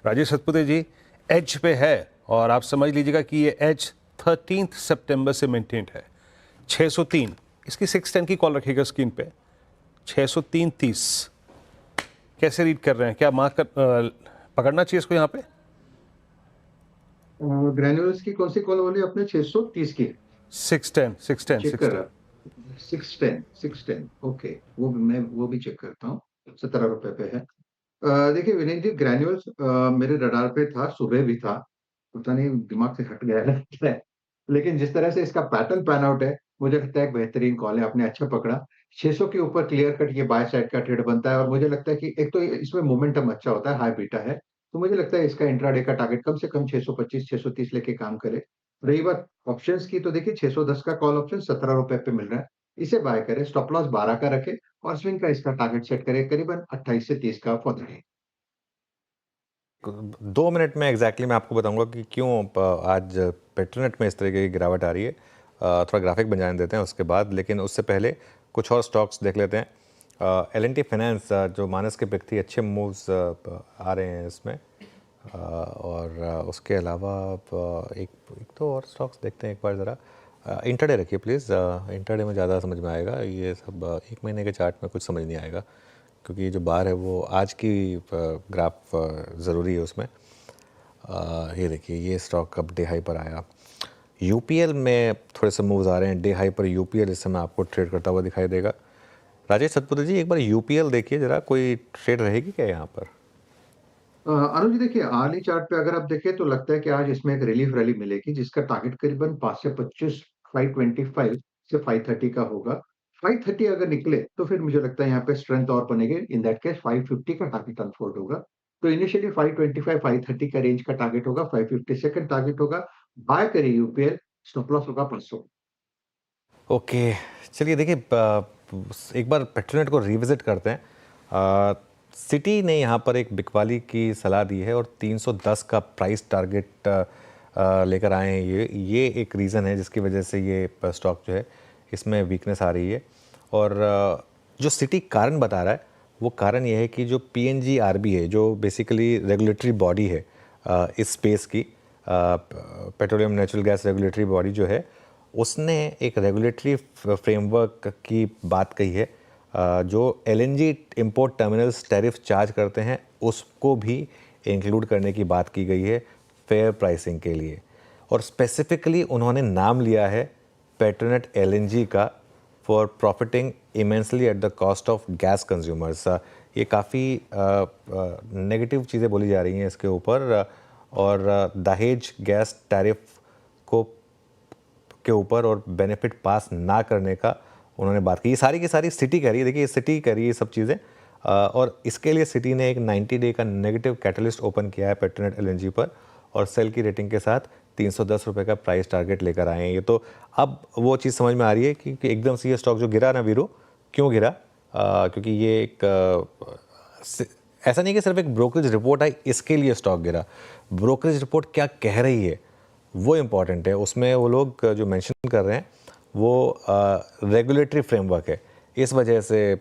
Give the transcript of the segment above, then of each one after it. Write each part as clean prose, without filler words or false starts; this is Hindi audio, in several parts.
राजेश सतपुते जी एज पे है और आप समझ लीजिएगा कि ये एज 13 सितंबर से मेंटेन्ड है 603। इसकी 610 की कॉल रखिएगा स्क्रीन पे 603.30। कैसे रीड कर रहे हैं? क्या मार्क पकड़ना चाहिए इसको यहाँ पे? ग्रेन्यूल्स की कौन सी कॉल बोली आपने? 630 की? 610 610 चेक कर 610। रहा। 610 ओके, वो भी चेक करता हूँ। 17 रुपए पे है। देखिए विनीत जी, ग्रेन्यूल्स मेरे रडार पे था, सुबह भी था। पता नहीं दिमाग से हट गया है लेकिन जिस तरह से इसका पैटर्न पैन आउट है, मुझे लगता है एक बेहतरीन कॉल है। आपने अच्छा पकड़ा। 600 के ऊपर क्लियर कट ये बाय साइड का ट्रेड बनता है और मुझे लगता है कि एक तो इसमें मोमेंटम अच्छा होता है, हाई बीटा है। तो मुझे लगता है इसका इंट्राडे का टारगेट कम से कम 625 630 लेके काम करे। रही बात ऑप्शंस की, तो देखिए 610 का कॉल ऑप्शन 17 रुपए पे मिल रहा है। इसे बाय करें, स्टॉप लॉस 12 का रखे और स्विंग का इसका टारगेट सेट करे करीबन 28 से 30 का फॉर द डे। 2 मिनट में एग्जैक्टली मैं आपको बताऊंगा कि क्यों आज पेट्रोनेट में इस तरीके की गिरावट आ रही है। थोड़ा ग्राफिक बन जाने देते हैं उसके बाद, लेकिन उससे पहले कुछ और स्टॉक्स देख लेते हैं। L&T फाइनेंस जो मानस के पिक थी, अच्छे मूव्स आ रहे हैं इसमें। और उसके अलावा एक तो और स्टॉक्स देखते हैं एक बार ज़रा। इंटरडे रखिए प्लीज़। इंटरडे में ज़्यादा समझ में आएगा, ये सब 1 महीने के चार्ट में कुछ समझ नहीं आएगा, क्योंकि ये जो बार है वो आज की ग्राफ ज़रूरी है उसमें। ये देखिए, ये स्टॉक अब डे हाई पर आया। यूपीएल में थोड़े से मूव्स आ रहे हैं डे हाई पर। यूपीएल इस समय आपको ट्रेड करता हुआ दिखाई देगा। राजेश सतपुते जी, एक बार यूपीएल देखिए ज़रा, कोई ट्रेड रहेगी क्या यहाँ पर? अनुज जी, देखिए आर्ली चार्ट पे अगर आप देखें तो लगता है कि आज इसमें एक रिलीफ रैली मिलेगी, जिसका टारगेट करीबन 5 से 25, 525 से 530 का होगा। 530 अगर निकले तो फिर मुझे लगता है यहाँ पे स्ट्रेंथ और बनेगी। इन दैट केस 550 का टारगेट अनफोल्ड होगा। तो इनिशियली 525 530 का रेंज का टारगेट होगा, 550 सेकंड टारगेट होगा। बाय करिए यूपीएल, स्टॉप लॉस होगा 500। ओके, चलिए देखिए, एक बार पेट्रोनेट को रिविजिट करते हैं। सिटी ने यहाँ पर एक बिकवाली की सलाह दी है और 310 का प्राइस टारगेट लेकर आए हैं। ये एक रीज़न है जिसकी वजह से ये स्टॉक जो है इसमें वीकनेस आ रही है। और जो सिटी कारण बता रहा है वो कारण ये है कि जो PNGRB है, जो बेसिकली रेगुलेटरी बॉडी है इस स्पेस की, petroleum natural gas regulatory body जो है, उसने एक रेगुलेटरी फ्रेमवर्क की बात कही है। जो LNG import terminals tariff charge करते हैं उसको भी इंक्लूड करने की बात की गई है फेयर प्राइसिंग के लिए। और स्पेसिफिकली उन्होंने नाम लिया है पेट्रोनेट LNG का for profiting immensely at the cost of gas consumers. ये काफ़ी नेगेटिव चीज़ें बोली जा रही हैं इसके ऊपर। और दहेज गैस टैरिफ को के ऊपर और बेनिफिट पास ना करने का उन्होंने बात की। ये सारी की सारी सिटी कह रही है। देखिए, सिटी कह रही है ये सब चीज़ें। और इसके लिए सिटी ने एक 90 डे का नेगेटिव कैटलिस्ट ओपन किया है पेट्रोनेट LNG पर, और सेल की रेटिंग के साथ 310 रुपये का प्राइस टारगेट लेकर आए हैं। ये तो अब वो चीज़ समझ में आ रही है कि एकदम से ये स्टॉक जो गिरा ना वीरू, क्यों गिरा? क्योंकि ये एक ऐसा नहीं कि सिर्फ एक ब्रोकरेज रिपोर्ट आई इसके लिए स्टॉक गिरा। ब्रोकरेज रिपोर्ट क्या कह रही है वो इम्पॉर्टेंट है। उसमें वो लोग जो मेंशन कर रहे हैं वो रेगुलेटरी फ्रेमवर्क है, इस वजह से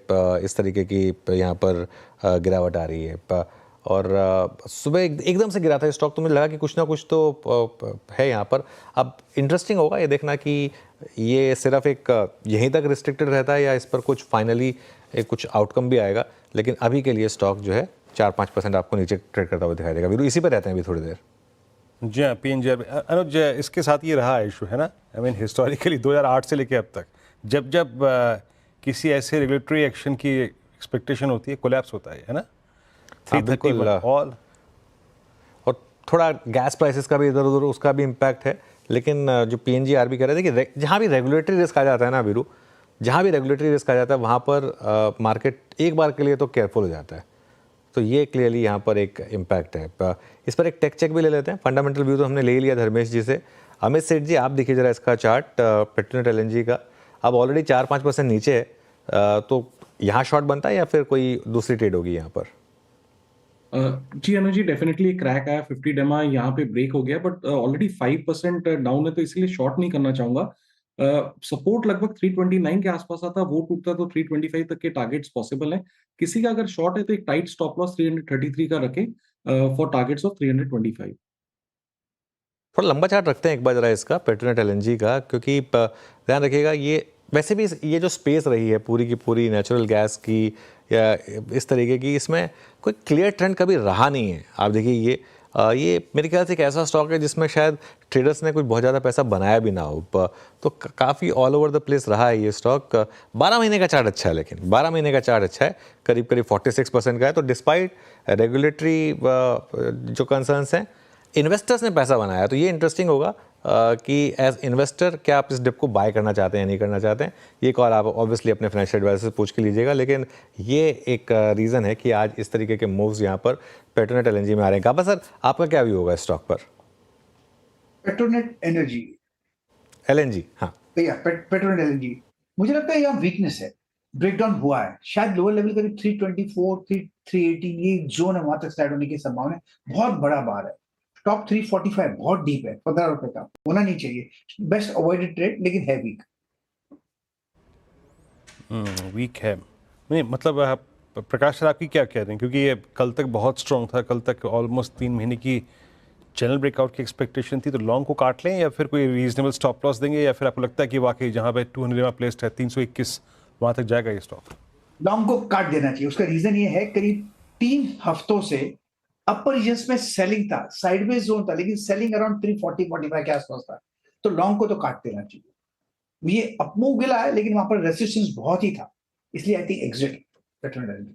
इस तरीके की यहाँ पर गिरावट आ रही है। और सुबह एकदम से गिरा था स्टॉक, तो मुझे लगा कि कुछ ना कुछ तो है यहाँ पर। अब इंटरेस्टिंग होगा ये देखना कि ये सिर्फ एक यहीं तक रिस्ट्रिक्टेड रहता है या इस पर कुछ फाइनली कुछ आउटकम भी आएगा। लेकिन अभी के लिए स्टॉक जो है 4-5% आपको नीचे ट्रेड करता हुआ दिखाई देगा। वीरू, इसी पर रहते हैं अभी थोड़ी देर। जी हाँ, PNGRB अनुज इसके साथ ये रहा इशू है ना। आई मीन हिस्टोरिकली 2008 से लेके अब तक जब जब किसी ऐसे रेगुलेटरी एक्शन की एक्सपेक्टेशन होती है, कोलैप्स होता है ना। हाँ बिल्कुल। 331 ऑल। और थोड़ा गैस प्राइसेस का भी इधर उधर उसका भी इम्पैक्ट है। लेकिन जो PNGRB कह रहे थे कि जहाँ भी रेगुलेटरी रिस्क आ जाता है ना वीरू, जहाँ भी रेगुलेटरी रिस्क आ जाता है वहाँ पर मार्केट एक बार के लिए तो केयरफुल हो जाता है। तो ये क्लियरली यहाँ पर एक इम्पैक्ट है। इस पर एक टेक चेक भी ले लेते हैं। फंडामेंटल व्यू तो हमने ले ही लिया धर्मेश जी से। अमित सेठ जी, आप देखिए जरा इसका चार्ट पेट्रोनेट LNG का। अब ऑलरेडी 4-5% नीचे है। तो यहाँ शॉर्ट बनता है या फिर कोई दूसरी ट्रेड होगी यहाँ पर? जी अनुज जी, डेफिनेटली क्रैक आया। 50 डेमा यहाँ पे ब्रेक हो गया, बट ऑलरेडी 5% डाउन है, तो इसलिए शॉर्ट नहीं करना चाहूंगा। सपोर्ट लगभग 329 के आसपास आता, वो टूटता तो 325 तक के टारगेट्स पॉसिबल है। किसी का अगर शॉर्ट है तो एक टाइट स्टॉप लॉस 333 का रखें। For targets of 325। थोड़ा लंबा चार्ट रखते हैं एक बार जरा इसका पेट्रोनेट एलएनजी का, क्योंकि ध्यान रखिएगा ये वैसे भी ये जो स्पेस रही है पूरी की पूरी नेचुरल गैस की या इस तरीके की, इसमें कोई क्लियर ट्रेंड कभी रहा नहीं है। आप देखिए ये मेरे ख्याल से एक ऐसा स्टॉक है जिसमें शायद ट्रेडर्स ने कुछ बहुत ज़्यादा पैसा बनाया भी ना हो, तो काफ़ी ऑल ओवर द प्लेस रहा है ये स्टॉक। 12 महीने का चार्ट अच्छा है, लेकिन 12 महीने का चार्ट अच्छा है, करीब करीब 46% का है। तो डिस्पाइट रेगुलेटरी जो कंसर्न्स हैं, इन्वेस्टर्स ने पैसा बनाया। तो ये इंटरेस्टिंग होगा कि एज इन्वेस्टर क्या आप इस डिप को बाय करना चाहते हैं या नहीं करना चाहते हैं। ये कॉल आप ऑब्वियसली अपने फाइनेंशियल एडवाइजर से पूछ के लीजिएगा, लेकिन ये एक रीज़न है कि आज इस तरीके के मूव्स यहाँ पर पेट्रोनेट एलएनजी में आ रहे हैं। काबा सर, आपका क्या व्यू होगा स्टॉक पर? पेट्रोनेट एनर्जी, एलएनजी, हाँ भैया पेट्रोनेट एनर्जी, मुझे लगता है यहाँ वीकनेस है, ब्रेकडाउन हुआ है, शायद लोअर लेवल करीब 324 318 ये जोन है, वहां तक स्टार्ट होने की संभावना है। बहुत बड़ा बार है, टॉप 345 बहुत डीप है, 15 रुपए का होना नहीं चाहिए, बेस्ट अवॉइडेड ट्रेड, लेकिन है वीक। वीक है नहीं, मतलब आप प्रकाश सर आपकी क्या कह रहे हैं, क्योंकि ये कल तक बहुत स्ट्रॉन्ग था, कल तक ऑलमोस्ट 3 महीने की चैनल ब्रेकआउट की एक्सपेक्टेशन थी, तो लॉन्ग को काट लें या फिर कोई रीजनेबल स्टॉप लॉस देंगे, या फिर आपको लगता है कि वाकई जहां पे 200 में प्लेस्ड है 321 वहां तक जाएगा ये स्टॉक? लॉन्ग को काट देना चाहिए। उसका रीजन ये है, करीब 3 हफ्तों से अपर रीजन्स में सेलिंग था, साइडवेज जोन था, लेकिन सेलिंग अराउंड 340-45 के आसपास था, तो लॉन्ग को तो काट देना चाहिए। ये अपमूव गिला है, लेकिन वहां पर रेसिस्टेंस बहुत ही था, इसलिए I think exit Petronet energy.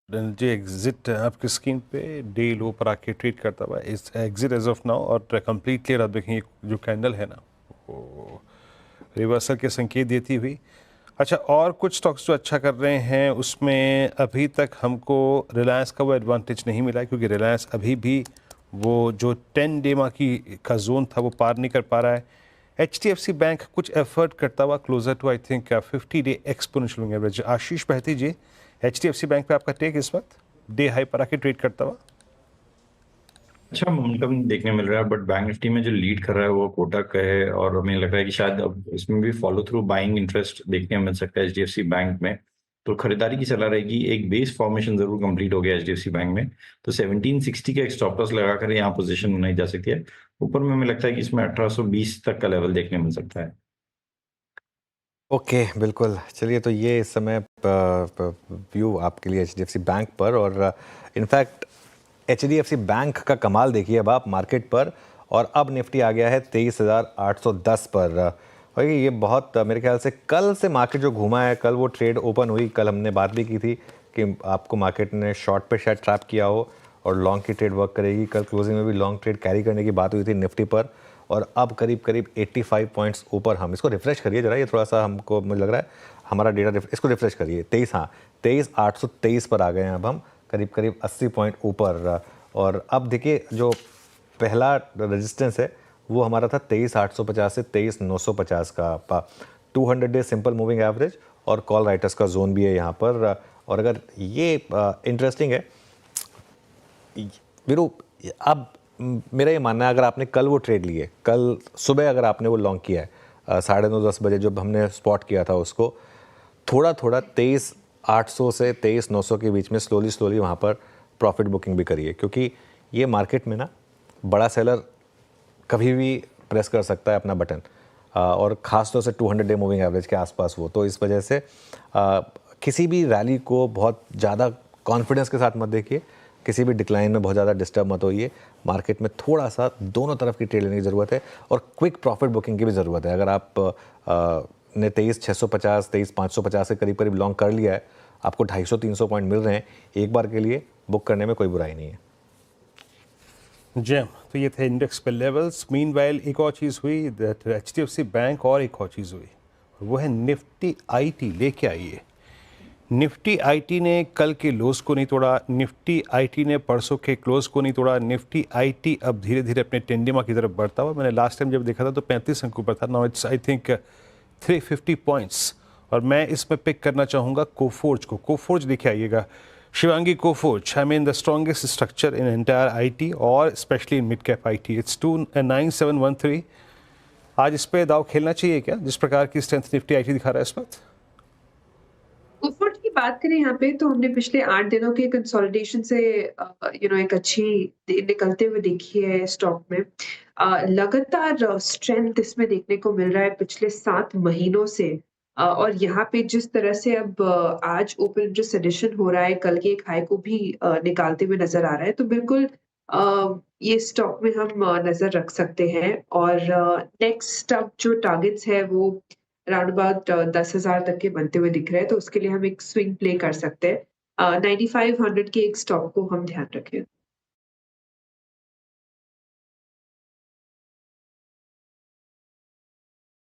Energy exit आपकी स्क्रीन पे डे लो पर आके ट्रेड करता हुआ इस एग्जिट एज ऑफ नाउ, और कंप्लीट क्लियर आप देखेंगे जो कैंडल है ना वो रिवर्सल के संकेत देती हुई। अच्छा, और कुछ स्टॉक्स जो अच्छा कर रहे हैं उसमें अभी तक हमको रिलायंस का वो एडवांटेज नहीं मिला, क्योंकि रिलायंस अभी भी वो जो 10 डे का जोन था वो पार नहीं कर पा रहा है। HDFC बैंक कुछ एफर्ट करता हुआ closer to I think 50 day exponential average. Ashish Bahti ji, HDFC bank पे आपका टेक इस वक्त डे हाई पर आके ट्रेड करता हुआ? अच्छा मोमेंटम देखने मिल रहा है, बट बैंक निफ्टी में जो लीड कर रहा है वो कोटक है, और हमें लग रहा है कि शायद अब इसमें भी फॉलो थ्रू बाइंग इंटरेस्ट देखने मिल सकता है HDFC बैंक में, तो खरीदारी की सलाह रहेगी। एक बेस फॉर्मेशन जरूर कंप्लीट हो गया HDFC बैंक में, तो 1760 का एक स्टॉप लॉस लगाकर यहाँ पोजीशन बनाई जा सकती है। ऊपर में हमें लगता है कि इसमें 1820 तक का लेवल देखने मिल सकता है। ओके, बिल्कुल। चलिए, तो ये इस समय व्यू आपके लिए HDFC बैंक पर, और इनफैक्ट HDFC बैंक का कमाल देखिए अब आप मार्केट पर, और अब निफ्टी आ गया है 23,810 पर। और ये बहुत मेरे ख्याल से कल से मार्केट जो घूमा है, कल वो ट्रेड ओपन हुई, कल हमने बात भी की थी कि आपको मार्केट ने शॉर्ट पे शायद ट्रैप किया हो और लॉन्ग की ट्रेड वर्क करेगी। कल क्लोजिंग में भी लॉन्ग ट्रेड कैरी करने की बात हुई थी निफ्टी पर, और अब करीब करीब 85 पॉइंट्स ऊपर। हम इसको रिफ्रेश करिए जरा, ये थोड़ा सा हमको मुझे लग रहा है हमारा डेटा इसको रिफ्रेश करिए। 23,823 पर आ गए हैं अब हम, करीब करीब 80 पॉइंट ऊपर। और अब देखिए जो पहला रेजिस्टेंस है वो हमारा था 23,850 से 23,950 का 200 डे सिंपल मूविंग एवरेज, और कॉल राइटर्स का जोन भी है यहाँ पर। और अगर ये इंटरेस्टिंग है वीरू, अब मेरा ये मानना है अगर आपने कल वो ट्रेड लिए, कल सुबह अगर आपने वो लॉन्ग किया है 9:30-10 बजे जब हमने स्पॉट किया था उसको, थोड़ा थोड़ा 23,800 से 23,900 के बीच में स्लोली वहाँ पर प्रॉफिट बुकिंग भी करिए, क्योंकि ये मार्केट में ना बड़ा सेलर कभी भी प्रेस कर सकता है अपना बटन, और ख़ास तौर से 200 डे मूविंग एवरेज के आसपास वो। तो इस वजह से किसी भी रैली को बहुत ज़्यादा कॉन्फिडेंस के साथ मत देखिए, किसी भी डिक्लाइन में बहुत ज़्यादा डिस्टर्ब मत होइए। मार्केट में थोड़ा सा दोनों तरफ की ट्रेड लेने की ज़रूरत है, और क्विक प्रॉफिट बुकिंग की भी ज़रूरत है। अगर आप ने 23,650 23,550 के करीब करीब लॉन्ग कर लिया है, आपको 250-300 पॉइंट मिल रहे हैं, एक बार के लिए बुक करने में कोई बुराई नहीं है। जैम, तो ये थे इंडेक्स पे लेवल्स। मीनवाइल एक और चीज़ हुई, HDFC बैंक, और एक और चीज़ हुई, वो है निफ्टी IT लेके आइए। निफ्टी IT ने कल के लोस को नहीं तोड़ा, निफ्टी IT ने परसों के क्लोज को नहीं तोड़ा। निफ्टी IT अब धीरे धीरे अपने टेंडिमा की तरफ बढ़ता हुआ, मैंने लास्ट टाइम जब देखा था तो 35 अंकों पर था, now it's I think 350 points. और मैं इसमें पिक करना चाहूँगा कोफोर्ज को। कोफोर्ज लेके आइएगा Shivangi, Coforge I mean the strongest structure in entire IT और specially in mid cap IT। It's 29713। आज इस पे दाव खेलना चाहिए क्या, जिस प्रकार की स्ट्रेंथ निफ्टी IT दिखा रहा है इस वक्त? कोफोर्ज की बात करें यहाँ पे तो हमने पिछले 8 दिनों के कंसोलिडेशन से एक अच्छी निकलते हुए देखी है स्टॉक में। लगातार स्ट्रेंथ इसमें देखने को मिल रहा है पिछले 7 महीनों से। और यहाँ पे जिस तरह से अब आज ओपन इंटरेस्ट एडिशन हो रहा है, कल के एक हाई को भी निकालते हुए नजर आ रहा है, तो बिल्कुल ये स्टॉक में हम नजर रख सकते हैं। और नेक्स्ट अब जो टारगेट्स है वो अराउंड अबाउट 10,000 तक के बनते हुए दिख रहे हैं, तो उसके लिए हम एक स्विंग प्ले कर सकते हैं। 9500 के एक स्टॉक को हम ध्यान रखें।